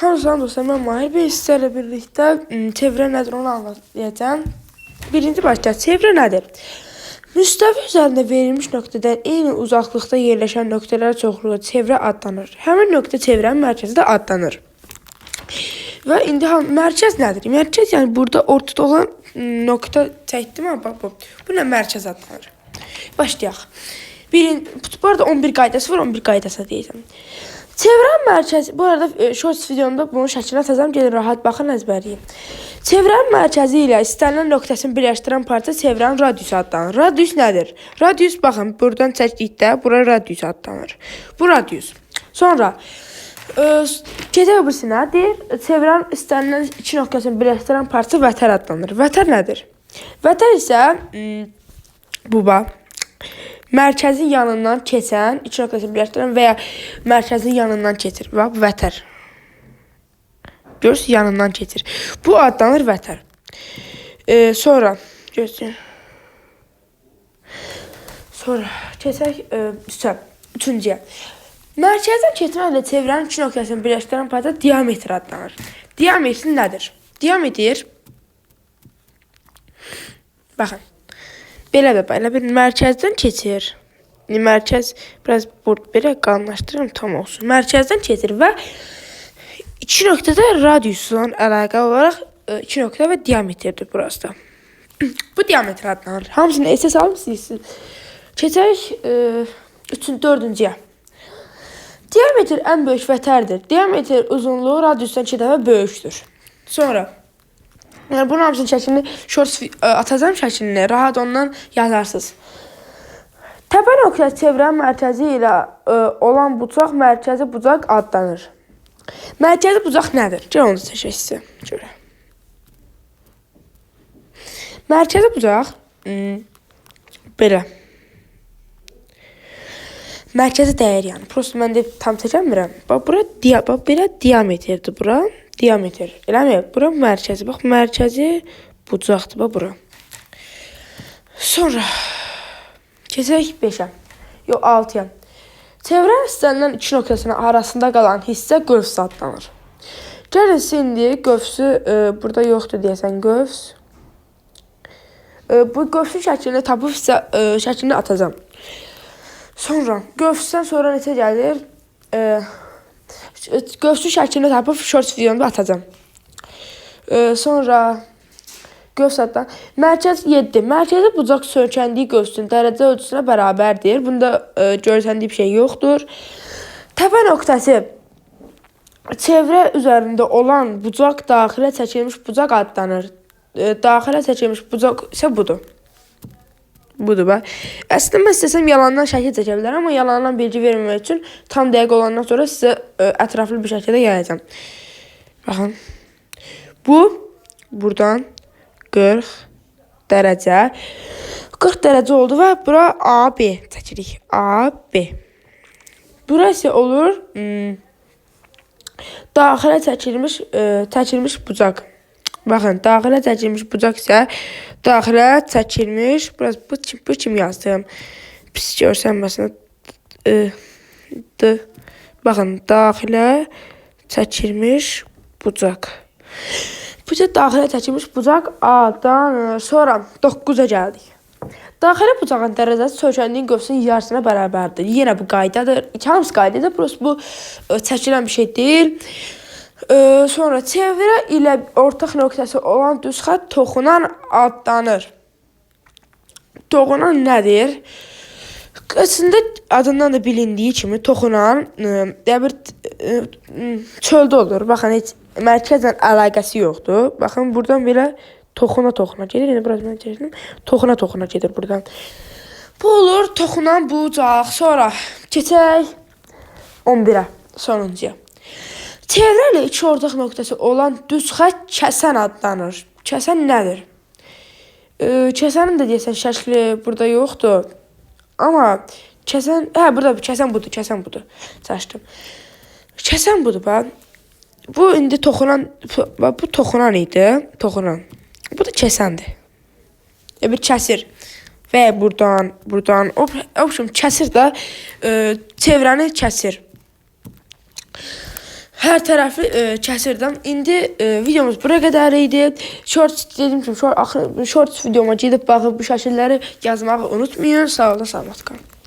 Hamıdan dostlar, mən Mahir Bey sizlərlə birlikdə çevrə nədir onu anlatacağım. Birinci başda çevrə nədir? Müstəvi üzərində verilmiş nöqtədən eyni uzaqlıqda yerləşən nöqtələr çoxluğu çevrə adlanır. Həmin nöqtə çevrənin mərkəzi də adlanır. Və indi mərkəz nədir? Mərkəz yəni burada ortada olan nöqtə çəkdim amma bax bu. Bu nə mərkəz adlanır? Başlayaq. Bu arada 11 qaydası var, 11 qaydası deyəcəm. Çevrənin mərkəzi, bu arada shorts videomda bunun şəklinə təzəm gelir, rahat baxın, əzbərləyin. Çevrənin mərkəzi ilə istənilən nöqtəsini birləşdirən parça çevrənin radiusu adlanır. Radius nədir? Radius, baxın, buradan çəkdikdə bura radius adlanır. Bu radius. Sonra, gedək öbürsünə, deyir, çevrənin istənilən iki nöqtəsini birləşdirən parça vətər adlanır. Vətər nədir? Vətər isə, bu bax. Mərkəzin yanından keçən, iki nöqtəsini birləşdirən və ya mərkəzin yanından keçir. Bax, bu vətər. Görürsünüz, yanından keçir. Bu adlanır vətər. Sonra, görürsünüz. Sonra, keçək üstə, üçüncüyə. Mərkəzdən keçməklə çevrənin iki nöqtəsini birləşdirən parça diametr adlanır. Diametr nədir? Diametr, baxın. Belə də belə bir mərkəzdən keçir. Mərkəz biraz belə qalınlaşdırıram, tam olsun. Mərkəzdən keçir və iki nöqtədə radiusla əlaqə olaraq iki nöqtə və diametrdir burası da. Bu diametr adlanır. Hamısını əsas almışsınız. Keçək dördüncüyə. Diametr ən böyük vətərdir. Diametr uzunluğu radiusdan 2 dəfə böyükdür. Sonra bunun hamısının şəklini shorts atacağım şəklini, rahat ondan yazarsınız. Təpə nöqtəsi çevrənin mərkəzi ilə olan bucaq mərkəzi bucaq adlanır. Mərkəzi bucaq nədir? Gəl onu seçək sizə. Görə. Mərkəzi bucaq belə. Mərkəzi dəyər yəni. Prosta mən də tam çəkəmirəm. Bax bura belə diametrdir bura. Diametr. Eləmi? Bura mərkəzi. Bax, mərkəzi bucaqdır. Bax, bura. Sonra keçək 5-ə. Yox, 6-ya. Çevrənin istənilən iki nöqtəsinin arasında qalan hissə qövs adlanır. Gəlin, indi qövsü burada yoxdur deyəsən, qövs. Bu qövsün şəklini tapıb şəklini atacağım. Sonra, qövsdən sonra necə gəlir? Qövsün şəklini tapıb shorts videomda atacağım. Sonra qövs addan. Mərkəz 7. Mərkəzi bucaq söykəndiyi qövsün dərəcə ölçüsünə bərabərdir. Bunda görsəndiyi bir şey yoxdur. Təpə nöqtəsi çevrə üzərində olan bucaq daxilə çəkilmiş bucaq adlanır. Daxilə çəkilmiş bucaq isə budur. Budur bax. Əslində mən istəsəm yalandan şəkil çəkə bilərəm, amma yalandan bilgi verməmək üçün tam dəqiq olandan sonra sizə ətraflı bir şəkildə yayacağam. Baxın. Bu buradan 40 dərəcə. 40 dərəcə oldu və bura AB çəkirik. AB. Bura isə olur daxilə çəkilmiş bucaq. Baxın, daxilə çəkilmiş bucaq isə daxilə çəkilmiş, biraz bu kimi yazdım. Pis görsənməsin. Baxın, daxilə çəkilmiş bucaq. Bu isə daxilə çəkilmiş bucaq adlanır. Sonra 9-a gəldik. Daxilə bucağın dərəcəsi söykəndiyin qövsün yarısına bərabərdir. Yenə bu qaydadır. Hamısı qaydadır. Bu çəkilən bir şey deyil. Sonra çevrə ilə ortaq nöqtəsi olan düz xətt toxunan adlanır. Toxunan nədir? Əslində adından da bilindiyi kimi toxunan çöldə olur. Baxın, heç mərkəzlə əlaqəsi yoxdur. Baxın, buradan belə toxuna gedir. Yəni, biraz mən çəkdim. Toxuna gedir buradan. Bu olur toxunan bucaq. Sonra keçək 11-ə, sonuncuya. Çevrə ilə iki ortaq nöqtəsi olan düz xətt kəsən adlanır. Kəsən nədir? Kəsənin də deyəsən şəkli burada yoxdur. Amma kəsən, burada kəsən budur. Çaşdım. Kəsən budur, bax. Bu indi toxunan, bu toxunan idi. Toxunan. Bu da kəsəndir. Bir kəsir. Və buradan. Kəsir də çevrəni kəsir. hər tərəfi kəsirdim. İndi videomuz bura qədər idi. Shorts dediyim kimi shorts videoma gedib baxıb bu şəkilləri yazmağı unutmayın. Sağ olun, salamat qalın.